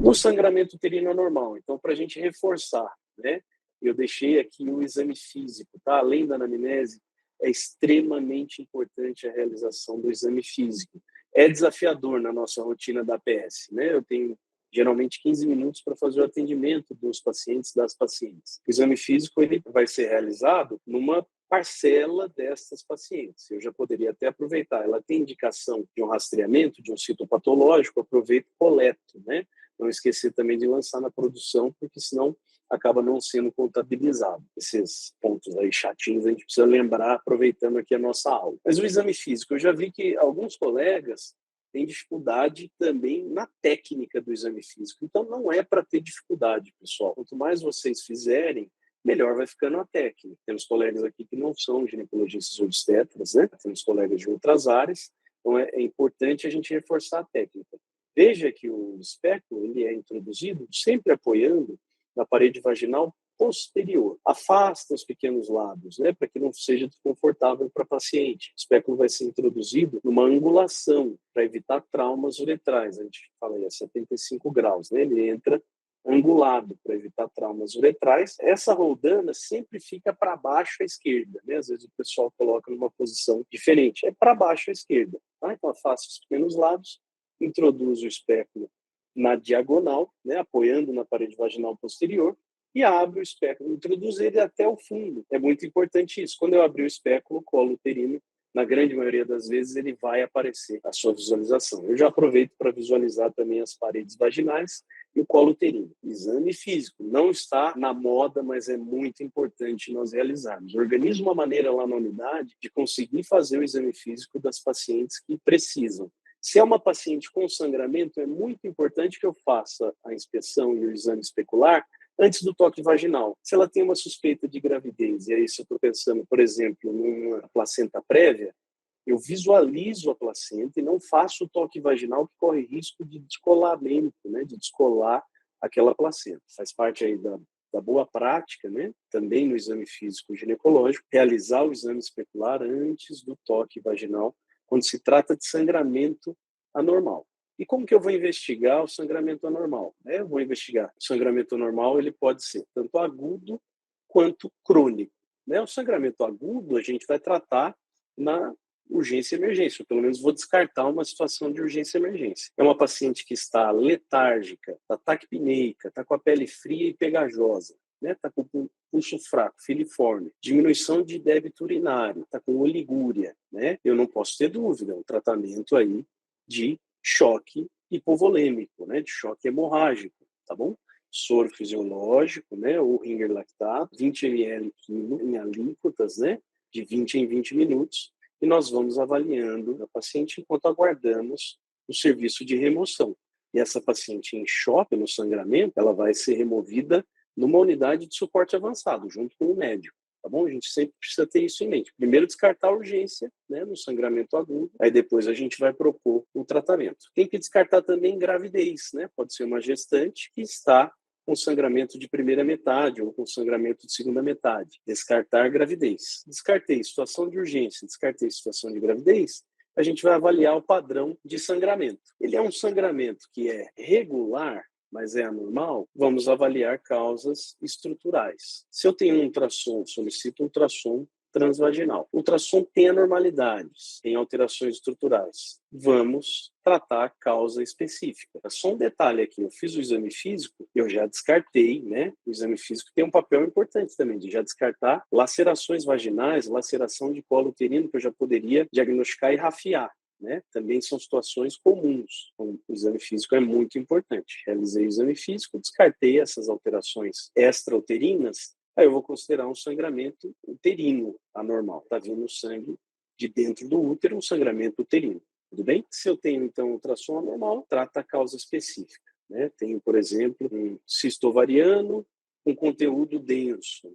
O sangramento uterino anormal, então, para a gente reforçar, né? Eu deixei aqui o exame físico, tá? Além da anamnese, é extremamente importante a realização do exame físico. É desafiador na nossa rotina da APS, né? Eu tenho geralmente 15 minutos para fazer o atendimento dos pacientes, das pacientes. O exame físico ele vai ser realizado numa parcela destas pacientes. Eu já poderia até aproveitar. Ela tem indicação de um rastreamento, de um citopatológico, aproveito e coleto, né? Não esquecer também de lançar na produção, porque senão acaba não sendo contabilizado. Esses pontos aí chatinhos a gente precisa lembrar, aproveitando aqui a nossa aula. Mas o exame físico, eu já vi que alguns colegas têm dificuldade também na técnica do exame físico. Então, não é para ter dificuldade, pessoal. Quanto mais vocês fizerem, melhor vai ficando a técnica. Temos colegas aqui que não são ginecologistas ou obstetras, né? Temos colegas de outras áreas, então é importante a gente reforçar a técnica. Veja que o espéculo ele é introduzido sempre apoiando na parede vaginal posterior. Afasta os pequenos lábios, né, para que não seja desconfortável para a paciente. O espéculo vai ser introduzido numa angulação para evitar traumas uretrais. A gente fala aí a 75 graus, né? Ele entra angulado para evitar traumas uretrais. Essa roldana sempre fica para baixo à esquerda, né? Às vezes o pessoal coloca numa posição diferente. É para baixo à esquerda. Tá? Então afasta os pequenos lábios, introduz o espéculo na diagonal, né, apoiando na parede vaginal posterior, e abre o espéculo, introduz ele até o fundo. É muito importante isso. Quando eu abrir o espéculo, o colo uterino, na grande maioria das vezes, ele vai aparecer a sua visualização. Eu já aproveito para visualizar também as paredes vaginais e o colo uterino. Exame físico não está na moda, mas é muito importante nós realizarmos. Organize uma maneira lá na unidade de conseguir fazer o exame físico das pacientes que precisam. Se é uma paciente com sangramento, é muito importante que eu faça a inspeção e o exame especular antes do toque vaginal. Se ela tem uma suspeita de gravidez, e aí se eu estou pensando, por exemplo, numa placenta prévia, eu visualizo a placenta e não faço o toque vaginal que corre risco de descolamento, né, de descolar aquela placenta. Faz parte aí da boa prática, né, também no exame físico ginecológico, realizar o exame especular antes do toque vaginal, quando se trata de sangramento anormal. E como que eu vou investigar o sangramento anormal? Eu vou investigar. O sangramento anormal ele pode ser tanto agudo quanto crônico. O sangramento agudo a gente vai tratar na urgência e emergência, ou pelo menos vou descartar uma situação de urgência e emergência. É uma paciente que está letárgica, está taquipneica, está com a pele fria e pegajosa, está com pulso fraco, filiforme, diminuição de débito urinário, está com oligúria, eu não posso ter dúvida, um tratamento aí de choque hipovolêmico, de choque hemorrágico, tá bom? Soro fisiológico, ou ringer lactato, 20 ml quilo em alíquotas, de 20 em 20 minutos, e nós vamos avaliando a paciente enquanto aguardamos o serviço de remoção. E essa paciente em choque no sangramento, ela vai ser removida numa unidade de suporte avançado, junto com o médico, tá bom? A gente sempre precisa ter isso em mente. Primeiro descartar a urgência, no sangramento agudo, aí depois a gente vai propor o tratamento. Tem que descartar também gravidez, Pode ser uma gestante que está com sangramento de primeira metade ou com sangramento de segunda metade. Descartar gravidez. Descartei situação de urgência, descartei situação de gravidez, a gente vai avaliar o padrão de sangramento. Ele é um sangramento que é regular, mas é anormal, vamos avaliar causas estruturais. Se eu tenho um ultrassom, solicito um ultrassom transvaginal. O ultrassom tem anormalidades, tem alterações estruturais. Vamos tratar a causa específica. Só um detalhe aqui, eu fiz o exame físico, eu já descartei, O exame físico tem um papel importante também, de já descartar lacerações vaginais, laceração de colo uterino, que eu já poderia diagnosticar e rafiar. Também são situações comuns. Então, o exame físico é muito importante. Realizei o exame físico, descartei essas alterações extrauterinas, aí eu vou considerar um sangramento uterino anormal. Está vindo sangue de dentro do útero, um sangramento uterino. Tudo bem? Se eu tenho, então, ultrassom anormal, trata a causa específica. Tenho, por exemplo, um cisto ovariano com conteúdo denso.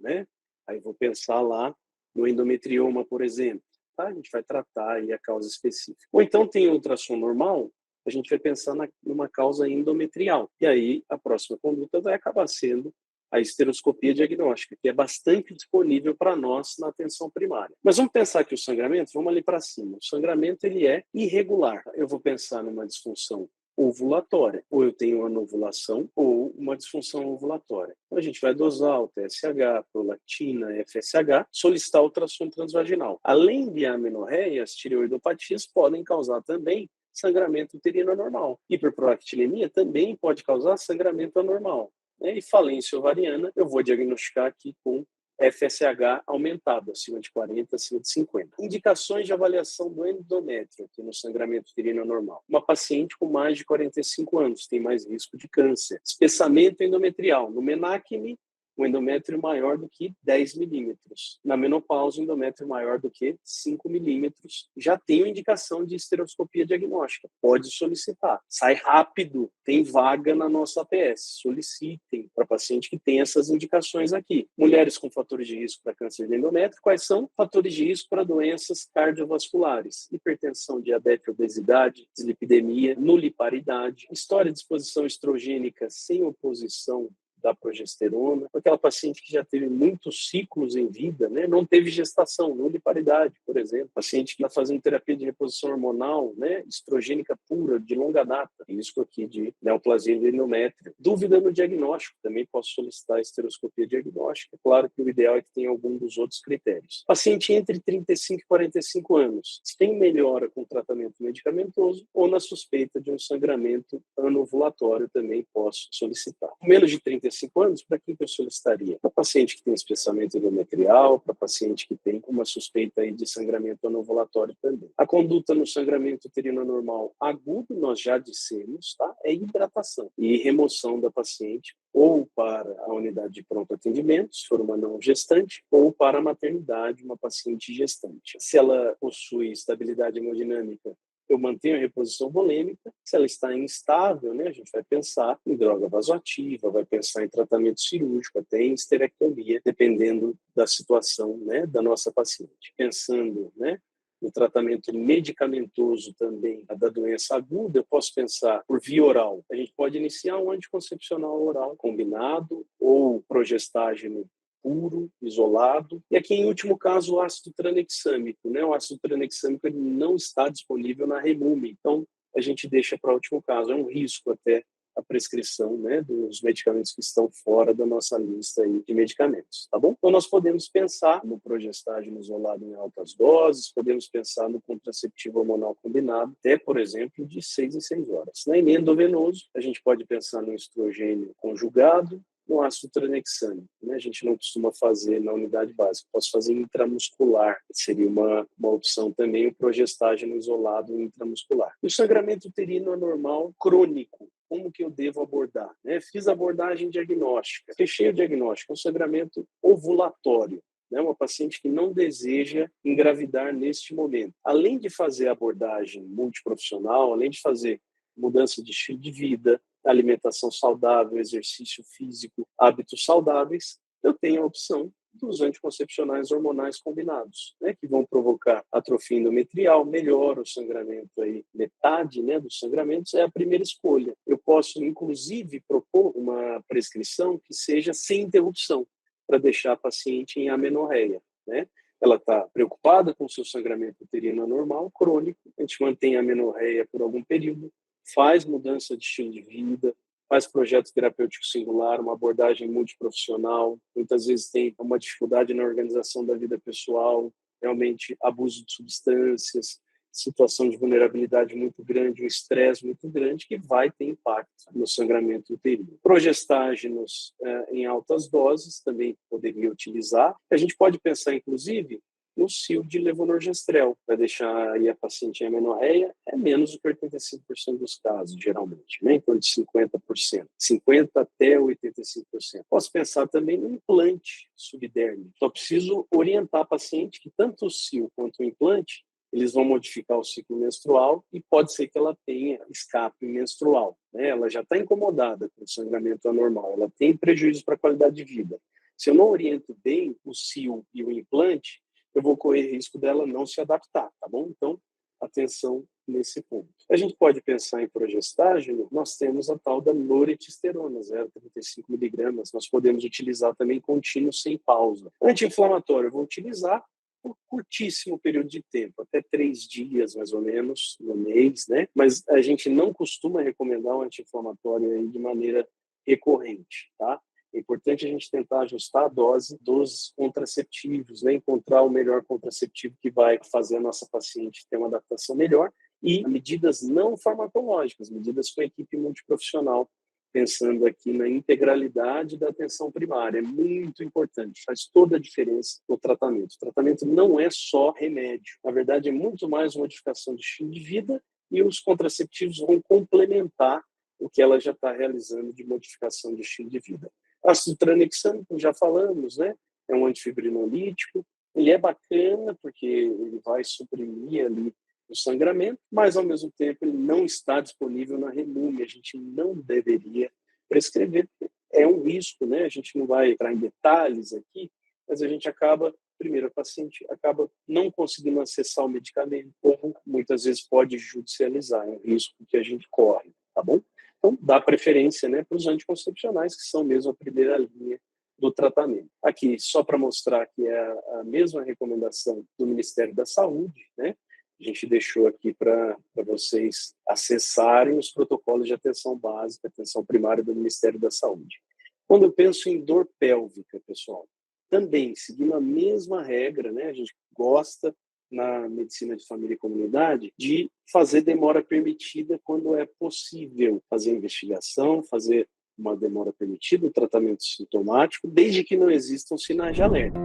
Aí vou pensar lá no endometrioma, por exemplo. A gente vai tratar aí a causa específica. Ou então tem ultrassom normal, a gente vai pensar numa causa endometrial. E aí a próxima conduta vai acabar sendo a esteroscopia diagnóstica, que é bastante disponível para nós na atenção primária. Mas vamos pensar que o sangramento, vamos ali para cima. O sangramento ele é irregular. Eu vou pensar numa disfunção ovulatória. Ou eu tenho anovulação ou uma disfunção ovulatória. Então, a gente vai dosar o TSH, prolactina, FSH, solicitar ultrassom transvaginal. Além de amenorreia, as tireoidopatias podem causar também sangramento uterino anormal. Hiperprolactinemia também pode causar sangramento anormal. E falência ovariana, eu vou diagnosticar aqui com FSH aumentado, acima de 40, acima de 50. Indicações de avaliação do endométrio aqui no sangramento uterino anormal. Uma paciente com mais de 45 anos tem mais risco de câncer. Espessamento endometrial. No menacne, o endométrio maior do que 10 milímetros. Na menopausa, o endométrio maior do que 5 milímetros. Já tem indicação de estereoscopia diagnóstica. Pode solicitar. Sai rápido. Tem vaga na nossa APS. Solicitem para paciente que tem essas indicações aqui. Mulheres com fatores de risco para câncer de endométrio. Quais são fatores de risco para doenças cardiovasculares? Hipertensão, diabetes, obesidade, dislipidemia, nuliparidade, história de exposição estrogênica sem oposição da progesterona, aquela paciente que já teve muitos ciclos em vida, né? Não teve gestação, nuliparidade, por exemplo, paciente que está fazendo terapia de reposição hormonal, né? Estrogênica pura, de longa data, risco aqui de neoplasia do endométrio. Dúvida no diagnóstico, também posso solicitar estereoscopia diagnóstica, claro que o ideal é que tenha algum dos outros critérios. Paciente entre 35 e 45 anos, tem melhora com tratamento medicamentoso ou na suspeita de um sangramento anovulatório também posso solicitar. Menos de 35 anos, para quem que eu solicitaria? Para paciente que tem espessamento endometrial, para paciente que tem uma suspeita aí de sangramento anovulatório também. A conduta no sangramento uterino anormal agudo, nós já dissemos, tá? É hidratação e remoção da paciente ou para a unidade de pronto atendimento, se for uma não gestante, ou para a maternidade, uma paciente gestante. Se ela possui estabilidade hemodinâmica, eu mantenho a reposição volêmica. Se ela está instável, né, a gente vai pensar em droga vasoativa, vai pensar em tratamento cirúrgico, até em esterectomia, dependendo da situação, né, da nossa paciente. Pensando, né, no tratamento medicamentoso também da doença aguda, eu posso pensar por via oral. A gente pode iniciar um anticoncepcional oral combinado ou progestágeno puro, isolado. E aqui, em último caso, o ácido tranexâmico, né? O ácido tranexâmico ele não está disponível na Remume, então a gente deixa para o último caso. É um risco até a prescrição, né, dos medicamentos que estão fora da nossa lista aí de medicamentos, tá bom? Então nós podemos pensar no progestágeno isolado em altas doses, podemos pensar no contraceptivo hormonal combinado, até, por exemplo, de 6 em 6 horas. Na endovenoso, a gente pode pensar no estrogênio conjugado, no ácido tranexâmico, né? A gente não costuma fazer na unidade básica, posso fazer intramuscular, seria uma opção também, o progestágeno isolado intramuscular. O sangramento uterino anormal crônico, como que eu devo abordar? Né? Fiz a abordagem diagnóstica, fechei o diagnóstico, um sangramento ovulatório, né? Uma paciente que não deseja engravidar neste momento. Além de fazer a abordagem multiprofissional, além de fazer mudança de estilo de vida, alimentação saudável, exercício físico, hábitos saudáveis, eu tenho a opção dos anticoncepcionais hormonais combinados, né, que vão provocar atrofia endometrial, melhora o sangramento aí, metade, né, dos sangramentos é a primeira escolha. Eu posso, inclusive, propor uma prescrição que seja sem interrupção, para deixar a paciente em amenorreia, né? Ela está preocupada com o seu sangramento uterino anormal, crônico, a gente mantém a amenorreia por algum período, faz mudança de estilo de vida, faz projeto terapêutico singular, uma abordagem multiprofissional, muitas vezes tem uma dificuldade na organização da vida pessoal, realmente abuso de substâncias, situação de vulnerabilidade muito grande, um estresse muito grande que vai ter impacto no sangramento uterino. Progestágenos em altas doses também poderia utilizar. A gente pode pensar, inclusive, no sil de levonorgestrel, vai deixar aí a paciente em amenorreia, é menos do que 85% dos casos, geralmente, né? Em torno de 50%, 50% até 85%. Posso pensar também no implante subdérmico. Só preciso orientar a paciente que tanto o sil quanto o implante, eles vão modificar o ciclo menstrual e pode ser que ela tenha escape menstrual, né? Ela já está incomodada com o sangramento anormal, ela tem prejuízo para a qualidade de vida. Se eu não oriento bem o sil e o implante, eu vou correr risco dela não se adaptar, tá bom? Então, atenção nesse ponto. A gente pode pensar em progestágeno, nós temos a tal da noretisterona, 0,35 miligramas, nós podemos utilizar também contínuo sem pausa. Anti-inflamatório, eu vou utilizar, por curtíssimo período de tempo, até 3 dias, mais ou menos, no mês, né? Mas a gente não costuma recomendar um anti-inflamatório aí de maneira recorrente, tá? É importante a gente tentar ajustar a dose dos contraceptivos, né? Encontrar o melhor contraceptivo que vai fazer a nossa paciente ter uma adaptação melhor e medidas não farmacológicas, medidas com equipe multiprofissional, pensando aqui na integralidade da atenção primária. É muito importante, faz toda a diferença no tratamento. O tratamento não é só remédio, na verdade é muito mais modificação de estilo de vida e os contraceptivos vão complementar o que ela já está realizando de modificação de estilo de vida. Ácido tranexâmico, como já falamos, né? É um antifibrinolítico, ele é bacana porque ele vai suprimir ali o sangramento, mas ao mesmo tempo ele não está disponível na Relume. A gente não deveria prescrever, é um risco, né? A gente não vai entrar em detalhes aqui, mas a gente acaba, primeiro, a paciente acaba não conseguindo acessar o medicamento, ou muitas vezes pode judicializar, é um risco que a gente corre, tá bom? Então, dá preferência, né, para os anticoncepcionais, que são mesmo a primeira linha do tratamento. Aqui, só para mostrar que é a mesma recomendação do Ministério da Saúde, né? A gente deixou aqui para vocês acessarem os protocolos de atenção básica, atenção primária do Ministério da Saúde. Quando eu penso em dor pélvica, pessoal, também seguindo a mesma regra, né? A gente gosta na medicina de família e comunidade de fazer demora permitida quando é possível fazer investigação, fazer uma demora permitida, um tratamento sintomático, desde que não existam sinais de alerta.